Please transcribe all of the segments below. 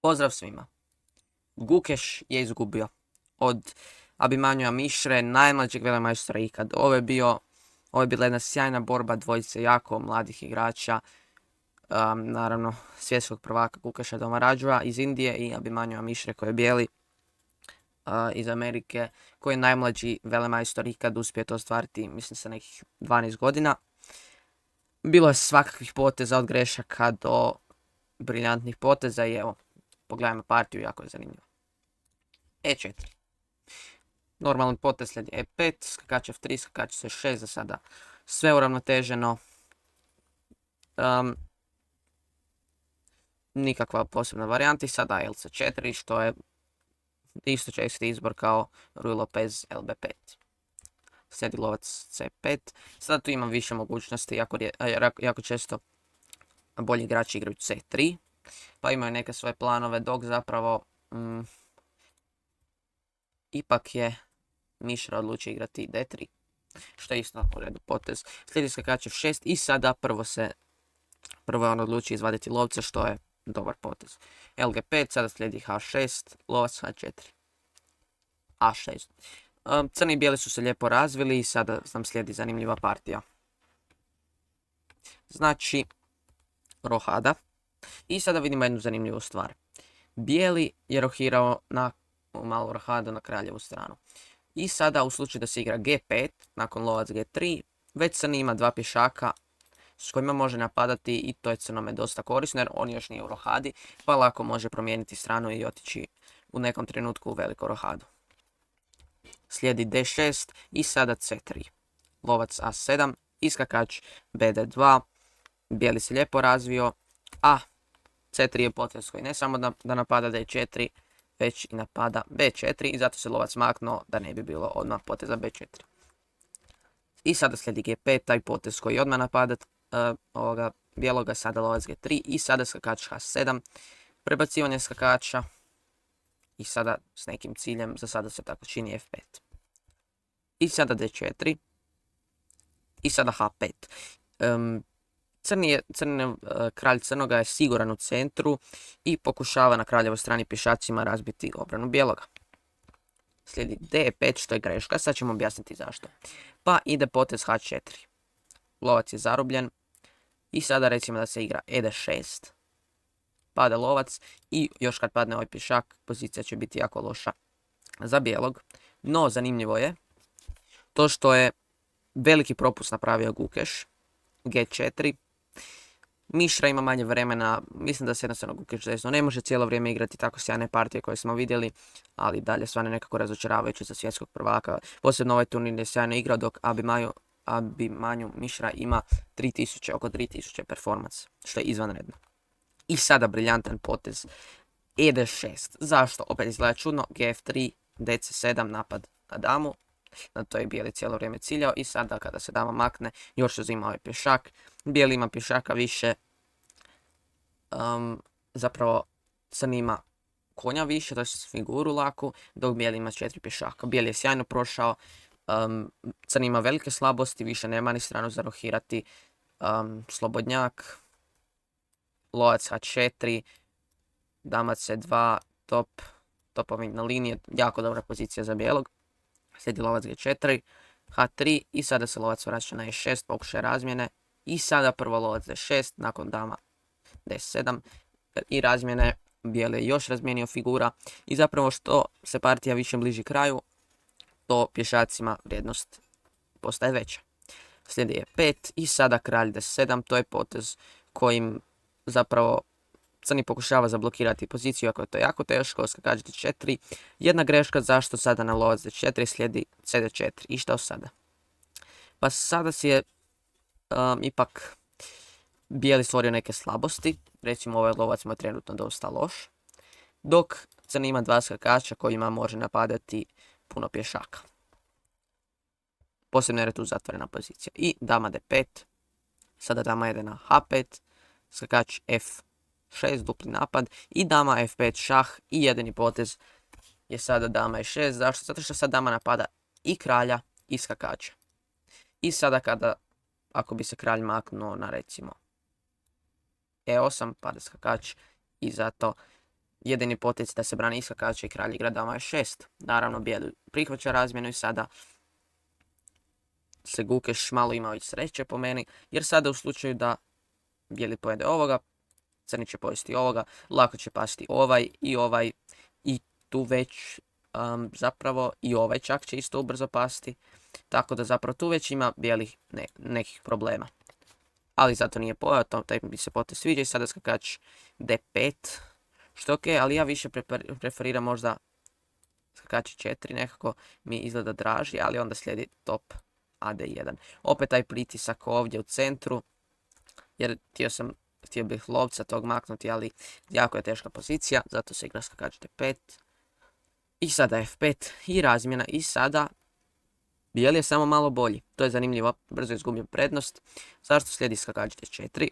Pozdrav svima. Gukeš je izgubio od Abimanjua Mišre, najmlađeg velemajstora ikad. Ovo je bila jedna sjajna borba dvojice jako mladih igrača. Naravno, svjetskog prvaka Gukeša Domarađua iz Indije i Abimanjua Mišre koji je bijeli iz Amerike, koji je najmlađi velemajstor ikad uspio to ostvariti, mislim, sa nekih 12 godina. Bilo je svakakvih poteza od grešaka do briljantnih poteza i evo, pogledajmo partiju, jako je zanimljivo. E4. Normalan potez slijedi E5, skakač F3, skakač C6, za sada sve uravnoteženo. Nikakva posebna varijanta i sada LC4, što je isto česti izbor kao Ruy Lopez LB5. Slijedi lovac C5. Sada tu imam više mogućnosti, jako često bolji igrači igraju C3, pa imaju neke svoje planove, dok zapravo ipak je Mišra odlučio igrati D3, što je isto u redu potez. Slijedi skakač F6 i sada prvo je on odlučio izvaditi lovca, što je dobar potez. LG5, sada slijedi H6, lovac H4. A6. Crni i bijeli su se lijepo razvili i sada nam slijedi zanimljiva partija. Znači, rohada. I sada vidimo jednu zanimljivu stvar. Bijeli je rohirao na malu rohadu na kraljevu stranu. I sada u slučaju da se igra G5, nakon lovac G3, već crni ima dva pješaka s kojima može napadati i to je crnome dosta korisno jer on još nije u rohadi, pa lako može promijeniti stranu i otići u nekom trenutku u veliku rohadu. Slijedi D6 i sada C3. Lovac A7 i skakač BD2. Bijeli se lijepo razvio, a C3 je potez koji ne samo da napada D4, već i napada B4 i zato se lovac maknuo da ne bi bilo odmah poteza B4. I sada slijedi G5, taj potez koji odmah napada bijeloga, sada lovac G3 i sada skakač H7, prebacivanje skakača i sada s nekim ciljem, za sada se tako čini F5. I sada D4 i sada H5. Kralj crnoga je siguran u centru i pokušava na kraljevoj strani pješacima razbiti obranu bijeloga. Slijedi D5, što je greška, sad ćemo objasniti zašto. Pa ide potez H4. Lovac je zarobljen i sada recimo da se igra ED6. Pada lovac i još kad padne ovaj pješak, pozicija će biti jako loša za bijelog. No, zanimljivo je to što je veliki propust napravio Gukeš, G4. Mišra ima manje vremena, mislim da se jednostavno Gukeš desno ne može cijelo vrijeme igrati tako sjajne partije koje smo vidjeli, ali dalje stvarno nekako razočaravajuće za svjetskog prvaka. Posebno ovaj turnir je sjajno igrao, dok Abimanju Mišra ima oko 3000 performance, što je izvanredno. I sada briljantan potez ED6. Zašto? Opet izgleda čudno. GF3, DC7, napad na damu. Na to je bijeli cijelo vrijeme ciljao i sada kada se dama makne, još se uzima ovaj pješak. Bijeli ima pješaka više, zapravo crni ima konja više, to je figuru laku, dok bijeli ima 4 pješaka. Bijeli je sjajno prošao, crni ima velike slabosti, više nema ni stranu za rohirati. Slobodnjak, lovac H4, dama C2, topovina linije, jako dobra pozicija za bijelog. Slijedi lovac G4, H3 i sada se lovac vraća na E6, pokušaj razmjene. I sada prvo lovac D6, nakon dama D7 i razmjene. Bijeli je još razmijenio figura i zapravo što se partija više bliži kraju, to pješacima vrijednost postaje veća. Slijedi E5 i sada kralj D7, to je potez kojim zapravo crni pokušava zablokirati poziciju, ako je to jako teško. Skakač D4, jedna greška, zašto sada na lovac D4 slijedi CD4. I što sada? Pa sada si je ipak bijeli stvorio neke slabosti, recimo ovaj lovac mu je trenutno dosta loš, dok crni ima dva skakača kojima može napadati puno pješaka. Posebno je tu zatvorena pozicija. I dama D5, sada dama ide na H5, skakač F6, dupli napad i dama F5 šah i jedini potez je sada dama E6. Zašto? Zato što sad dama napada i kralja i skakača. I sada ako bi se kralj maknuo na recimo E8, pada skakač i zato jedini potez da se brani iskakač i kralj igra dama e6. Naravno, bijeli prihvaća razmjenu i sada se Gukeš malo imao i sreće po meni, jer sada u slučaju da bijeli pojede ovoga, crni će pojesti ovoga, lako će pasti ovaj i tu već zapravo i ovaj čak će isto ubrzo pasti, tako da zapravo tu već ima bijelih nekih problema. Ali zato nije pojao, taj bi se potez sviđa i sada skakač d5, što je ok, ali ja više preferiram možda skakač 4, nekako mi izgleda draži, ali onda slijedi top ad1. Opet taj pritisak ovdje u centru, jer htio bih lovca tog maknuti, ali jako je teška pozicija, zato se igra skakač d5. I sada f5 i razmjena i sada bijeli je samo malo bolji. To je zanimljivo, brzo izgubio prednost. Zašto slijedi skakač d4?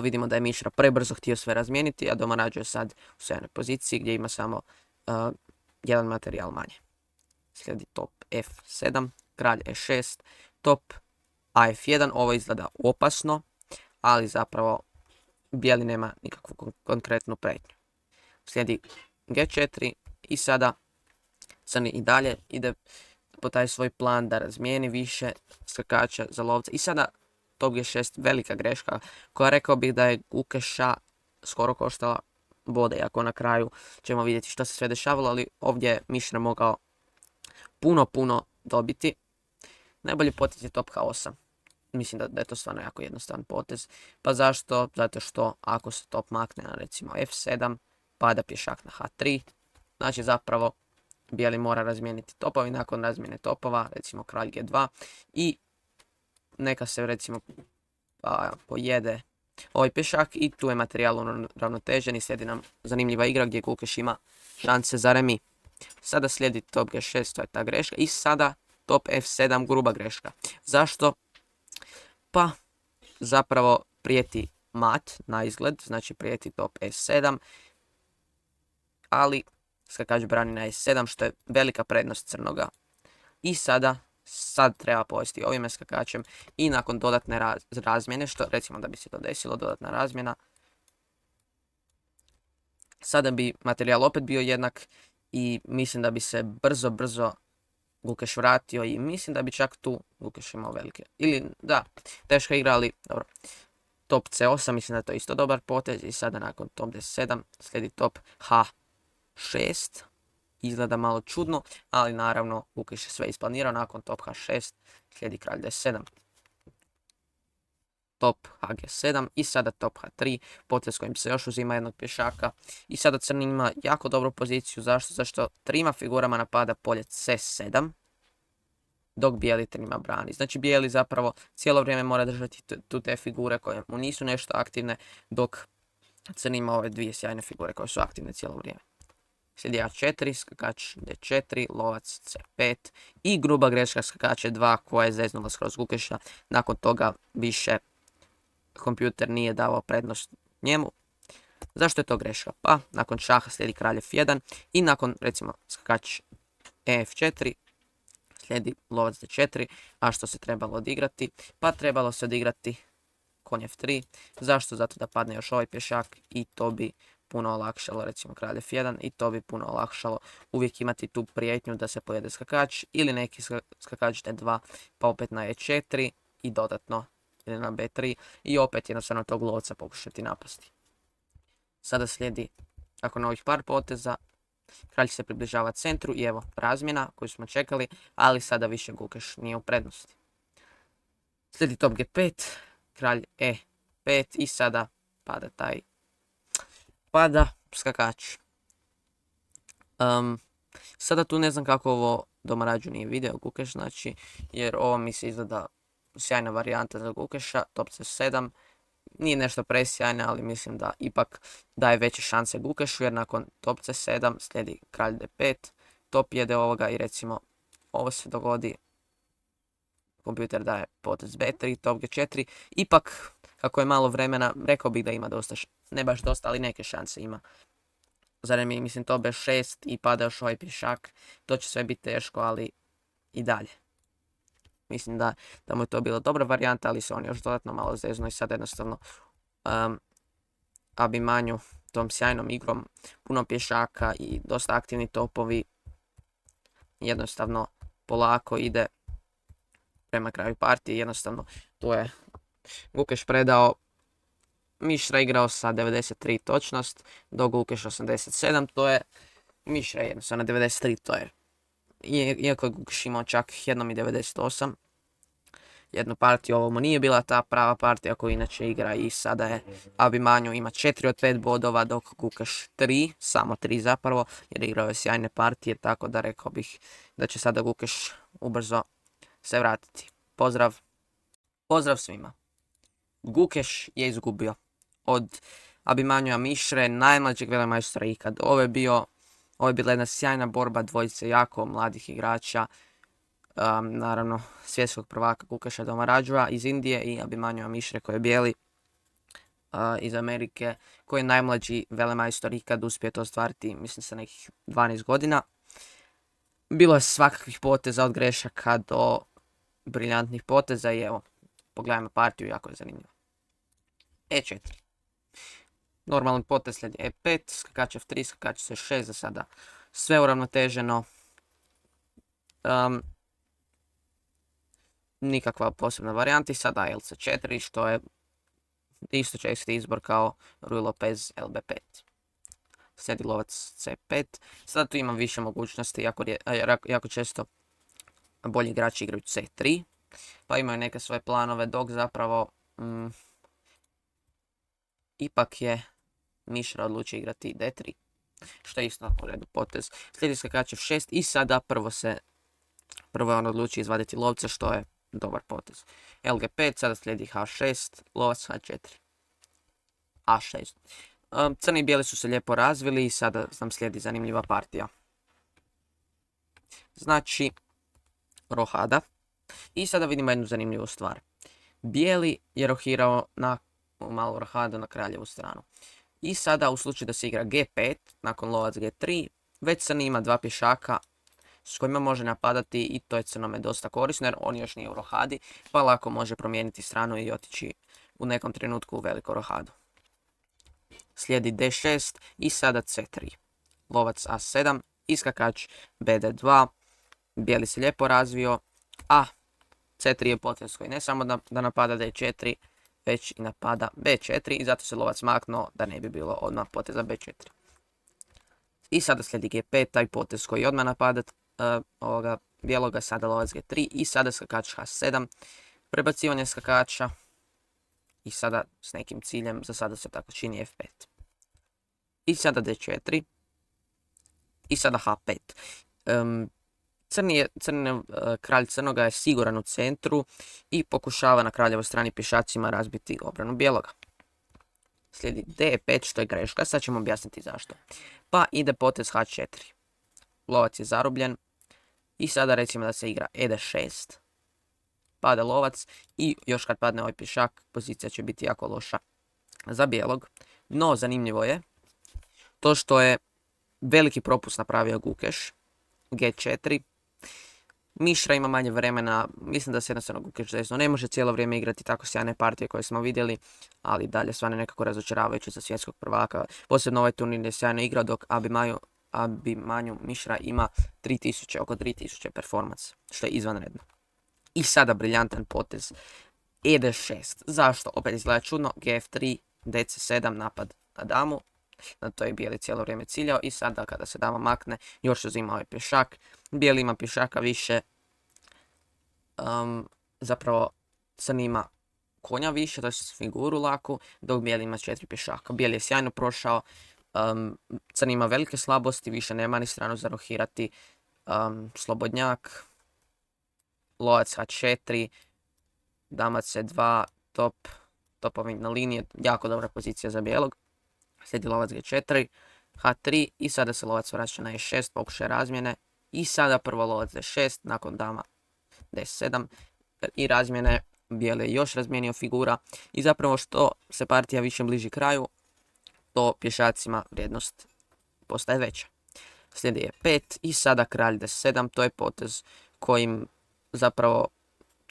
Vidimo da je Mišra prebrzo htio sve razmijeniti, a domađač je sad u sjajnoj poziciji gdje ima samo jedan materijal manje. Slijedi top f7, kralj e6, top af1, ovo izgleda opasno, ali zapravo bijeli nema nikakvu konkretnu prijetnju. Slijedi g4 i sada crni i dalje ide po taj svoj plan da razmijeni više skakača za lovca. I sada top g6, velika greška koja rekao bih da je Gukeša skoro koštala bode, iako na kraju ćemo vidjeti što se sve dešavalo, ali ovdje je Mišra mogao puno dobiti. Najbolji potez je top h8. Mislim da je to stvarno jako jednostavan potez. Pa zašto? Zato što ako se top makne na recimo f7, pada pješak na h3. Znači zapravo bijeli mora razmijeniti topovi, nakon razmjene topova, recimo kralj g2. I neka se recimo pojede ovaj pješak i tu je materijal ravnotežen i slijedi nam zanimljiva igra gdje Gukeš ima šanse za remi. Sada slijedi top g6, to je ta greška. I sada top f7, gruba greška. Zašto? Pa zapravo prijeti mat na izgled, znači prijeti top e7, ali skakač brani na e7 što je velika prednost crnoga. I sad treba povesti ovime skakačem i nakon dodatne razmjene, što recimo da bi se to desilo, dodatna razmjena, sada bi materijal opet bio jednak i mislim da bi se brzo Gukeš vratio i mislim da bi čak tu Gukeš imao velike. Ili da, teška igra, ali dobro. Top c8, mislim da je to isto dobar potez i sada nakon top d7 slijedi top h6. Izgleda malo čudno, ali naravno Gukeš je sve isplanirao. Nakon top h6 slijedi kralj d7. Top hg7 i sada top h3, potez kojim se još uzima jednog pješaka. I sada crni ima jako dobru poziciju. Zašto? Zašto trima figurama napada polje c7, dok bijeli trima brani. Znači bijeli zapravo cijelo vrijeme mora držati tu te figure koje mu nisu nešto aktivne, dok crni ima ove dvije sjajne figure koje su aktivne cijelo vrijeme. Slijedi a4, skakač d4, lovac c5 i gruba greška skakač e2 koja je zeznula skroz Gukeša. Nakon toga više kompjuter nije davao prednost njemu. Zašto je to greška? Pa nakon šaha slijedi kralj f1 i nakon recimo skakač ef4 slijedi lovac d4, a što se trebalo odigrati? Pa trebalo se odigrati konj f3. Zašto? Zato da padne još ovaj pješak i to bi puno olakšalo recimo kralj f1 i to bi puno olakšalo uvijek imati tu prijetnju da se pojede skakač ili neki skakač d2 pa opet na e4 i dodatno ili na b3 i opet jednostavno tog lovca pokušati napasti. Sada slijedi nakon ovih par poteza kralj se približava centru i evo razmjena koju smo čekali, ali sada više Gukeš nije u prednosti. Slijedi top g5, kralj e5 i sada pada skakač. Sada tu ne znam kako ovo domađač nije video Gukeš, znači, jer ovo mi se izgleda sjajna varijanta za Gukeša, top c7. Nije nešto presjajno, ali mislim da ipak daje veće šanse Gukešu, jer nakon top c7 slijedi kralj d5, top jede ovoga i recimo ovo se dogodi, kompjuter daje potez b3, top g4, ipak kako je malo vremena, rekao bih da ima dosta, ne baš dosta, ali neke šanse ima. Zar mi mislim to b6 i pada još ovaj pješak, to će sve biti teško, ali i dalje. Mislim da mu je to bila dobra varijanta, ali se on još dodatno malo zezno i sad jednostavno Abimanju tom sjajnom igrom, puno pješaka i dosta aktivni topovi, jednostavno polako ide prema kraju partije, jednostavno tu je Gukeš predao, Mišra igrao sa 93 točnost, do Gukeš 87, to je Mišra jednostavno 93, to je. Iako je Gukeš imao čak jednom i 98, jednu partiju, ovo mu nije bila ta prava partija koju inače igra i sada je Abimanju ima 4 od 5 bodova, dok Gukeš 3, samo 3 zapravo, jer igrao je sjajne partije, tako da rekao bih da će sada Gukeš ubrzo se vratiti. Pozdrav svima. Gukeš je izgubio od Abimanjua Mišre, najmlađeg velemajstora ikad. Ovo je bila jedna sjajna borba dvojice jako mladih igrača. Naravno, svjetskog prvaka Gukeša Domaradžua iz Indije i Abimanjua Mišre koji je bijeli iz Amerike, koji je najmlađi velemajstor ikad uspio to ostvariti, mislim sa nekih 12 godina. Bilo je svakakvih poteza od grešaka do briljantnih poteza i evo, pogledajmo partiju, jako je zanimljivo. E4. Normalan potez slijedi E5, skakač F3, skakač C6, za sada sve uravnoteženo. Nikakva posebna varijanta i sada LC4, što je isto česti izbor kao Ruy Lopez LB5. Slijedi lovac C5, sada tu ima više mogućnosti, jako često bolji igrači igraju C3, pa imaju neke svoje planove, dok zapravo ipak je Mišra odlučio igrati D3, što je isto u redu potez. Slijedi skakač F6 i sada prvo je on odlučio izvaditi lovca, što je dobar potez. LG5, sada slijedi H6, lovac H4. A6. Crni i bijeli su se lijepo razvili i sada nam slijedi zanimljiva partija. Znači, rohada. I sada vidimo jednu zanimljivu stvar. Bijeli je rohirao na malu rohadu na kraljevu stranu. I sada u slučaju da se igra G5, nakon lovac G3, već crni ima dva pješaka s kojima može napadati i to je crnome dosta korisno jer on još nije u rohadi, pa lako može promijeniti stranu i otići u nekom trenutku u veliku rohadu. Slijedi D6 i sada C3. Lovac A7 i skakač BD2. Bijeli se lijepo razvio, a C3 je potez koji ne samo da napada D4, već i napada B4 i zato se lovac maknuo da ne bi bilo odmah poteza B4. I sada slijedi G5, taj potez koji odmah napada bijeloga, sada lovac G3 i sada skakač H7, prebacivanje skakača i sada s nekim ciljem, za sada se tako čini F5. I sada D4 i sada H5. Kralj crnoga je siguran u centru i pokušava na kraljevoj strani pješacima razbiti obranu bijeloga. Slijedi D5 što je greška, sad ćemo objasniti zašto. Pa ide potez H4. Lovac je zarobljen i sada recimo da se igra ED6. Pada lovac i još kad padne ovaj pješak pozicija će biti jako loša za bijelog. No zanimljivo je to što je veliki propust napravio Gukeš. G4. Mišra ima manje vremena, mislim da se jednostavno Gukeš desno ne može cijelo vrijeme igrati tako sjajne partije koje smo vidjeli, ali dalje stvarno nekako razočaravajuće za svjetskog prvaka. Posebno ovaj turnir je sjajno igrao dok Abimanju Mišra ima oko 3000 performance, što je izvanredno. I sada briljantan potez ED6. Zašto? Opet izgleda čudno. GF3, DC7, napad na damu. Na to je bijeli cijelo vrijeme ciljao i sada kada se dama makne još uzima ovaj pješak. Bijeli ima pješaka više. Zapravo crni ima konja više, to je figuru laku, dok bijeli ima 4 pješaka. Bijeli je sjajno prošao. Crni ima velike slabosti, više nema ni stranu za rohirati. Slobodnjak. Lovac H4. Dama C2. Topovi na liniji. Jako dobra pozicija za bijelog. Slijedi lovac G4, H3 i sada se lovac vraća na E6, pokušaj razmjene. I sada prvo lovac D6, nakon dama D7 i razmjene. Bijeli je još razmijenio figura i zapravo što se partija više bliži kraju, to pješacima vrijednost postaje veća. Slijedi E5 i sada kralj D7, to je potez kojim zapravo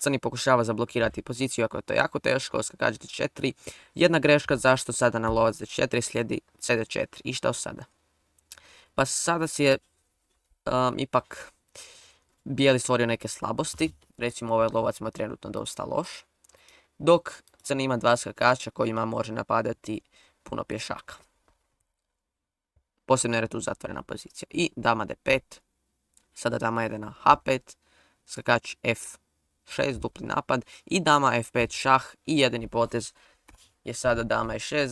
crni pokušava zablokirati poziciju, ako je to jako teško, skakač d4, jedna greška, zašto sada na lovac d4 slijedi cd4. I što sada? Pa sada si je ipak bijeli stvorio neke slabosti, recimo ovaj lovac mu je trenutno dosta loš, dok crni ima dva skakača kojima može napadati puno pješaka. Posebno jer je tu zatvorena pozicija. I dama d5, sada dama ide na h5, skakač f6, dupli napad i dama f5 šah i jedini potez je sada dama e6.